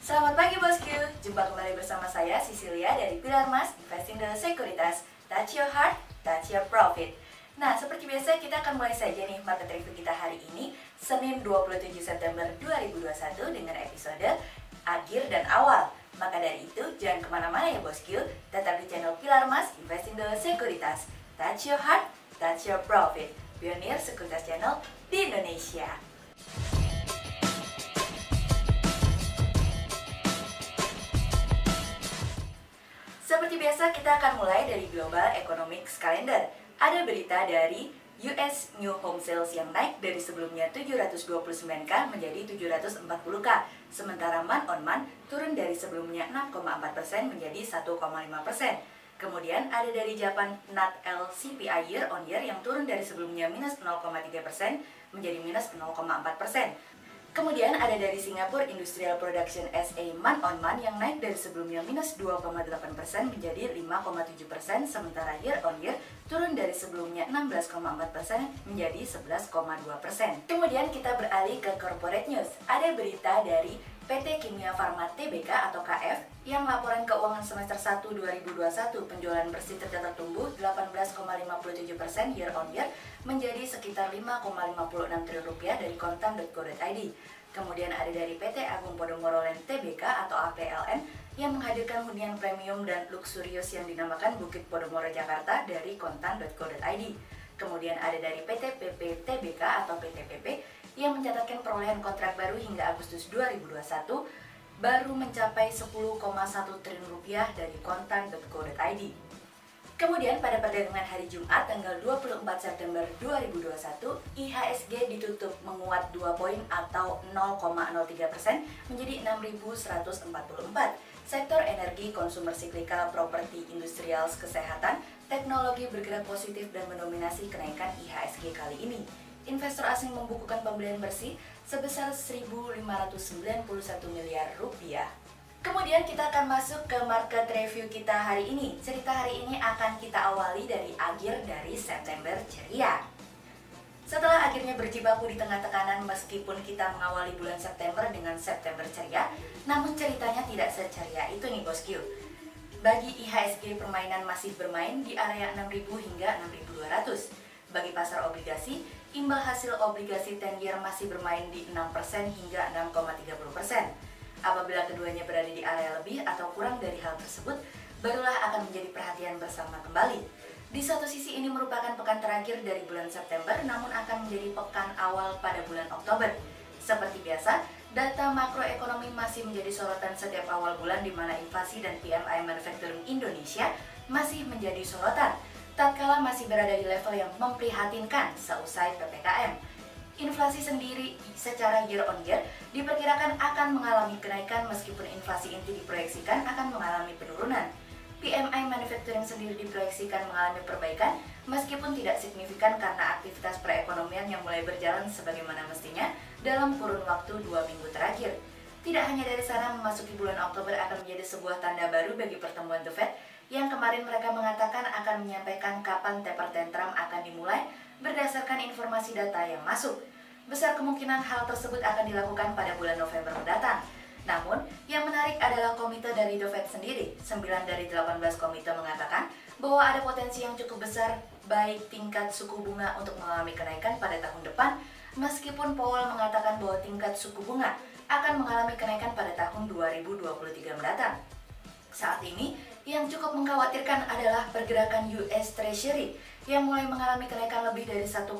Selamat pagi bosku, jumpa kembali bersama saya Cecilia dari Pilar Mas Investing dan Sekuritas. Touch your heart, touch your profit. Nah, seperti biasa kita akan mulai saja nih market review kita hari ini, Senin 27 September 2021 dengan episode akhir dan awal. Maka dari itu, jangan kemana-mana ya bosku, tetap di channel Pilar Mas Investing dan Sekuritas. Touch your heart, touch your profit. Pionir Sekuritas Channel di Indonesia. Seperti biasa, kita akan mulai dari Global Economics Calendar. Ada berita dari US New Home Sales yang naik dari sebelumnya 729K menjadi 740K. Sementara month on month turun dari sebelumnya 6,4% menjadi 1,5%. Kemudian ada dari Japan NAT LCPI year on year yang turun dari sebelumnya minus 0,3% menjadi minus 0,4%. Kemudian ada dari Singapore Industrial Production SA month on month yang naik dari sebelumnya minus 2,8% menjadi 5,7%, sementara year on year turun dari sebelumnya 16,4% menjadi 11,2%. Kemudian kita beralih ke corporate news. Ada berita dari PT Kimia Farma Tbk atau KF yang laporan keuangan semester 1 2021 penjualan bersih tercatat tumbuh 18,57% year on year menjadi sekitar 5,56 triliun rupiah dari kontan.go.id. Kemudian ada dari PT Agung Podomoro Land Tbk atau APLN yang menghadirkan hunian premium dan luksurius yang dinamakan Bukit Podomoro Jakarta dari kontan.go.id. Kemudian ada dari PT PP Tbk atau PTPP yang mencatatkan perolehan kontrak baru hingga Agustus 2021 baru mencapai 10,1 triliun rupiah dari kontan.go.id. Kemudian pada perdagangan hari Jumat tanggal 24 September 2021, IHSG ditutup menguat 2 poin atau 0,03% menjadi 6.144. Sektor energi, konsumer siklikal, properti, industrial, kesehatan, teknologi bergerak positif dan mendominasi kenaikan IHSG kali ini. Investor asing membukukan pembelian bersih sebesar 1.591 miliar rupiah. Kemudian kita akan masuk ke market review kita hari ini. Cerita hari ini akan kita awali dari akhir dari September ceria. Setelah akhirnya berjibaku di tengah tekanan meskipun kita mengawali bulan September dengan September ceria, namun ceritanya tidak seceria itu nih bosku. Bagi IHSG permainan masih bermain di area 6.000 hingga 6.200. Bagi pasar obligasi, imbal hasil obligasi 10 year masih bermain di 6% hingga 6,30%. Apabila keduanya berada di area lebih atau kurang dari hal tersebut, barulah akan menjadi perhatian bersama kembali. Di satu sisi ini merupakan pekan terakhir dari bulan September, namun akan menjadi pekan awal pada bulan Oktober. Seperti biasa, data makroekonomi masih menjadi sorotan setiap awal bulan di mana inflasi dan PMI Manufacturing Indonesia masih menjadi sorotan, tatkala masih berada di level yang memprihatinkan seusai PPKM. Inflasi sendiri secara year on year diperkirakan akan mengalami kenaikan meskipun inflasi inti diproyeksikan akan mengalami penurunan. PMI Manufacturing sendiri diproyeksikan mengalami perbaikan meskipun tidak signifikan karena aktivitas perekonomian yang mulai berjalan sebagaimana mestinya dalam kurun waktu 2 minggu terakhir. Tidak hanya dari sana, memasuki bulan Oktober akan menjadi sebuah tanda baru bagi pertemuan The Fed yang kemarin mereka mengatakan akan menyampaikan kapan taper tantrum akan dimulai berdasarkan informasi data yang masuk. Besar kemungkinan hal tersebut akan dilakukan pada bulan November mendatang. Namun, yang menarik adalah komite dari The Fed sendiri. 9 dari 18 komite mengatakan bahwa ada potensi yang cukup besar baik tingkat suku bunga untuk mengalami kenaikan pada tahun depan, meskipun Powell mengatakan bahwa tingkat suku bunga akan mengalami kenaikan pada tahun 2023 mendatang. Saat ini, yang cukup mengkhawatirkan adalah pergerakan US Treasury yang mulai mengalami kenaikan lebih dari 1,4%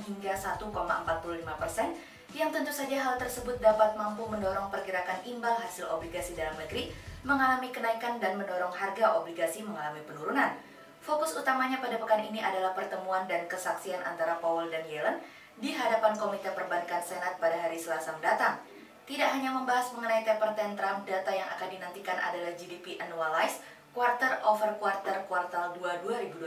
hingga 1,45%, yang tentu saja hal tersebut dapat mampu mendorong pergerakan imbal hasil obligasi dalam negeri mengalami kenaikan dan mendorong harga obligasi mengalami penurunan. Fokus utamanya pada pekan ini adalah pertemuan dan kesaksian antara Powell dan Yellen di hadapan Komite Perbankan Senat pada hari Selasa mendatang. Tidak hanya membahas mengenai taper tantrum, data yang akan dinantikan adalah GDP annualized quarter over quarter kuartal 2 2021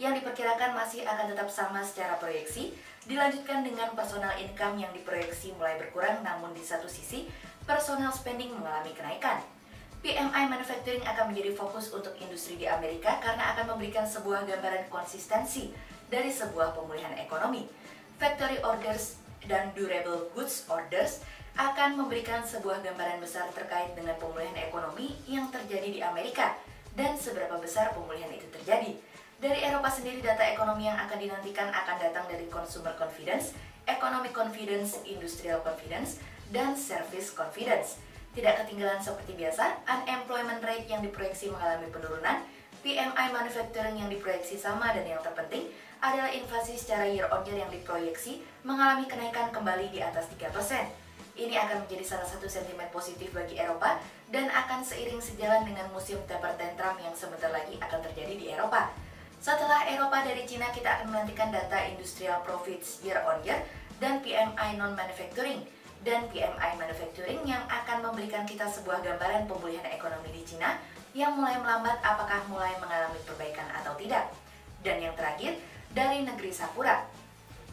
yang diperkirakan masih akan tetap sama secara proyeksi, dilanjutkan dengan personal income yang diproyeksi mulai berkurang, namun di satu sisi personal spending mengalami kenaikan. PMI Manufacturing akan menjadi fokus untuk industri di Amerika karena akan memberikan sebuah gambaran konsistensi dari sebuah pemulihan ekonomi. Factory orders dan durable goods orders akan memberikan sebuah gambaran besar terkait dengan pemulihan ekonomi yang terjadi di Amerika dan seberapa besar pemulihan itu terjadi. Dari Eropa sendiri, data ekonomi yang akan dinantikan akan datang dari consumer confidence, economic confidence, industrial confidence, dan service confidence. Tidak ketinggalan seperti biasa, unemployment rate yang diproyeksi mengalami penurunan, PMI manufacturing yang diproyeksi sama, dan yang terpenting adalah inflasi secara year on year yang diproyeksi mengalami kenaikan kembali di atas 3%. Ini akan menjadi salah satu sentimen positif bagi Eropa dan akan seiring sejalan dengan musim temper tantrum yang sebentar lagi akan terjadi di Eropa. Setelah Eropa, dari Cina kita akan menantikan data industrial profits year on year dan PMI non-manufacturing. Dan PMI manufacturing yang akan memberikan kita sebuah gambaran pemulihan ekonomi di Cina yang mulai melambat, apakah mulai mengalami perbaikan atau tidak. Dan yang terakhir, dari negeri Sakura,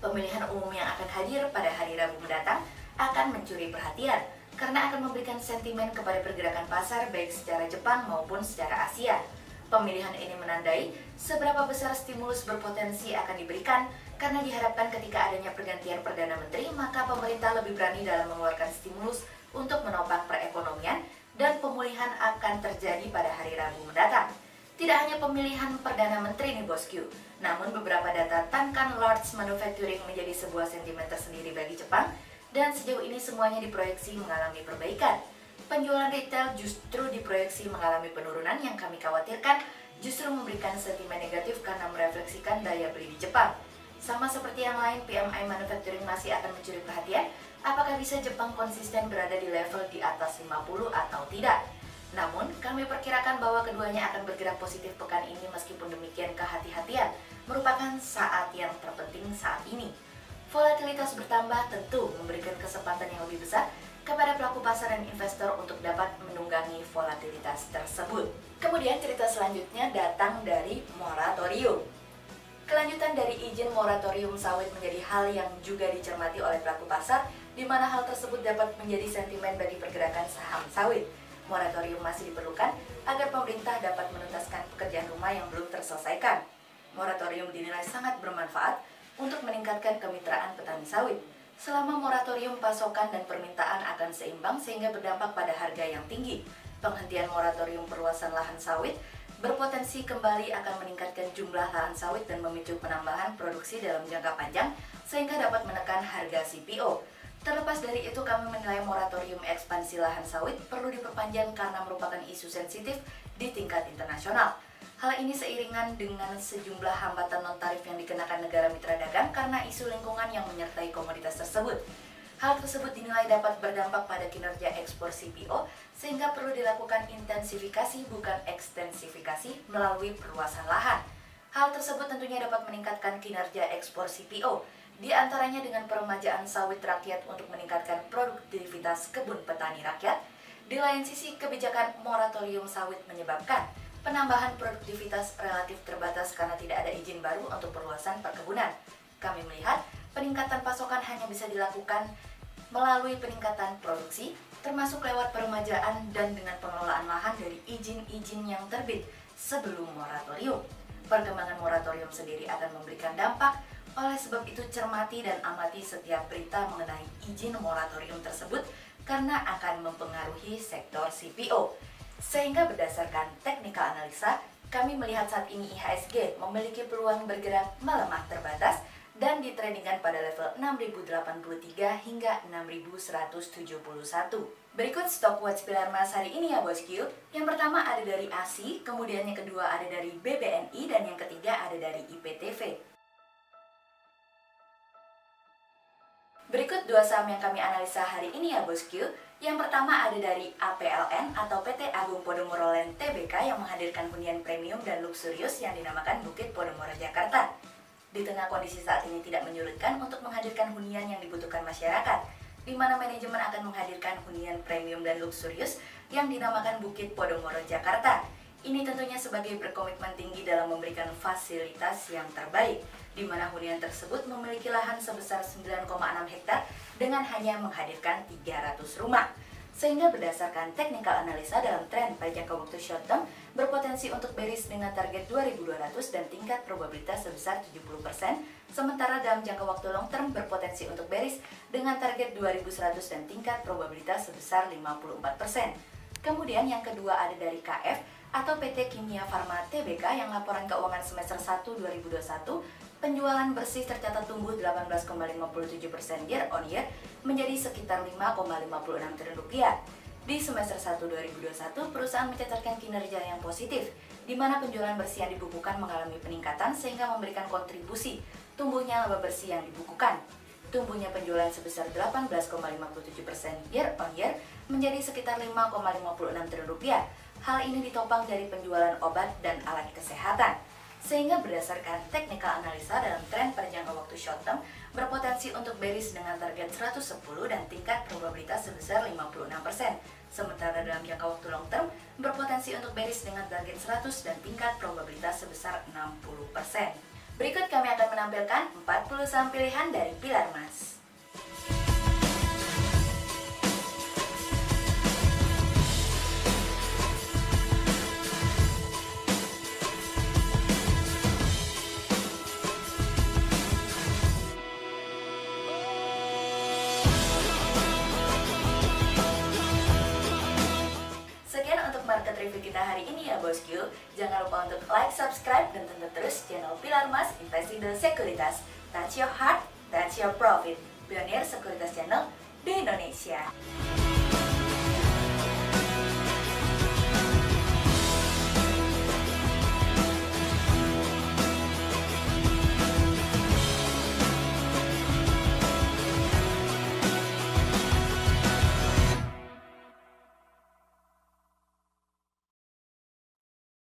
pemilihan umum yang akan hadir pada hari Rabu mendatang akan mencuri perhatian karena akan memberikan sentimen kepada pergerakan pasar baik secara Jepang maupun secara Asia. Pemilihan ini menandai seberapa besar stimulus berpotensi akan diberikan karena diharapkan ketika adanya pergantian Perdana Menteri, maka pemerintah lebih berani dalam mengeluarkan stimulus untuk menopang perekonomian dan pemulihan akan terjadi pada hari Rabu mendatang. Tidak hanya pemilihan Perdana Menteri nih bosku, namun beberapa data Tankan Large Manufacturing menjadi sebuah sentimen tersendiri bagi Jepang dan sejauh ini semuanya diproyeksi mengalami perbaikan. Penjualan retail justru diproyeksi mengalami penurunan yang kami khawatirkan justru memberikan sentimen negatif karena merefleksikan daya beli di Jepang. Sama seperti yang lain, PMI manufacturing masih akan mencuri perhatian apakah bisa Jepang konsisten berada di level di atas 50 atau tidak. Namun, kami perkirakan bahwa keduanya akan bergerak positif pekan ini meskipun demikian kehati-hatian merupakan saat yang terpenting saat ini. Volatilitas bertambah tentu memberikan kesempatan yang lebih besar kepada pelaku pasar dan investor untuk dapat menunggangi volatilitas tersebut. Kemudian cerita selanjutnya datang dari moratorium. Kelanjutan dari izin moratorium sawit menjadi hal yang juga dicermati oleh pelaku pasar, di mana hal tersebut dapat menjadi sentimen bagi pergerakan saham sawit. Moratorium masih diperlukan agar pemerintah dapat menuntaskan pekerjaan rumah yang belum terselesaikan. Moratorium dinilai sangat bermanfaat untuk meningkatkan kemitraan petani sawit. Selama moratorium, pasokan dan permintaan akan seimbang sehingga berdampak pada harga yang tinggi. Penghentian moratorium perluasan lahan sawit berpotensi kembali akan meningkatkan jumlah lahan sawit dan memicu penambahan produksi dalam jangka panjang sehingga dapat menekan harga CPO. Terlepas dari itu, kami menilai moratorium ekspansi lahan sawit perlu diperpanjang karena merupakan isu sensitif di tingkat internasional. Hal ini seiringan dengan sejumlah hambatan non-tarif yang dikenakan negara mitra dagang karena isu lingkungan yang menyertai komoditas tersebut. Hal tersebut dinilai dapat berdampak pada kinerja ekspor CPO, sehingga perlu dilakukan intensifikasi bukan ekstensifikasi melalui perluasan lahan. Hal tersebut tentunya dapat meningkatkan kinerja ekspor CPO, di antaranya dengan peremajaan sawit rakyat untuk meningkatkan produktivitas kebun petani rakyat. Di lain sisi, kebijakan moratorium sawit menyebabkan penambahan produktivitas relatif terbatas karena tidak ada izin baru untuk perluasan perkebunan. Kami melihat peningkatan pasokan hanya bisa dilakukan melalui peningkatan produksi, termasuk lewat peremajaan dan dengan pengelolaan lahan dari izin-izin yang terbit sebelum moratorium. Perkembangan moratorium sendiri akan memberikan dampak, oleh sebab itu cermati dan amati setiap berita mengenai izin moratorium tersebut karena akan mempengaruhi sektor CPO. Sehingga berdasarkan teknikal analisa, kami melihat saat ini IHSG memiliki peluang bergerak melemah terbatas dan ditradingkan pada level 6083 hingga 6171. Berikut stok watch pilar emas hari ini ya bosku. Yang pertama ada dari ASI, kemudian yang kedua ada dari BBNI, dan yang ketiga ada dari IPTV. Berikut dua saham yang kami analisa hari ini ya bosku. Yang pertama ada dari APLN atau PT Agung Podomoro Land Tbk yang menghadirkan hunian premium dan luxurious yang dinamakan Bukit Podomoro Jakarta. Di tengah kondisi saat ini tidak menyurutkan untuk menghadirkan hunian yang dibutuhkan masyarakat, di mana manajemen akan menghadirkan hunian premium dan luxurious yang dinamakan Bukit Podomoro Jakarta. Ini tentunya sebagai berkomitmen tinggi dalam memberikan fasilitas yang terbaik, di mana hunian tersebut memiliki lahan sebesar 9,6 hektar dengan hanya menghadirkan 300 rumah. Sehingga berdasarkan technical analisa dalam tren pada jangka waktu short term, berpotensi untuk bearish dengan target 2200 dan tingkat probabilitas sebesar 70% Sementara dalam jangka waktu long term berpotensi untuk bearish dengan target 2100 dan tingkat probabilitas sebesar 54%. Kemudian yang kedua ada dari KF atau PT Kimia Farma Tbk yang laporan keuangan semester 1 2021 penjualan bersih tercatat tumbuh 18,57% year on year menjadi sekitar 5,56 triliun rupiah. Di semester 1 2021, perusahaan mencatatkan kinerja yang positif, di mana penjualan bersih yang dibukukan mengalami peningkatan sehingga memberikan kontribusi tumbuhnya laba bersih yang dibukukan. Tumbuhnya penjualan sebesar 18,57% year on year menjadi sekitar 5,56 triliun rupiah. Hal ini ditopang dari penjualan obat dan alat kesehatan. Sehingga berdasarkan technical analisa dalam tren pada jangka waktu short term berpotensi untuk bearish dengan target 110 dan tingkat probabilitas sebesar 56%. Sementara dalam jangka waktu long term berpotensi untuk bearish dengan target 100 dan tingkat probabilitas sebesar 60%. Berikut kami akan menampilkan 40 saham pilihan dari Pilar Mas. Sekian untuk market review kita hari ini ya bosku. Jangan lupa untuk like, subscribe, dan tonton terus channel Pilar Mas Investindo Sekuritas. Touch your heart, touch your profit. Pionir Sekuritas Channel di Indonesia.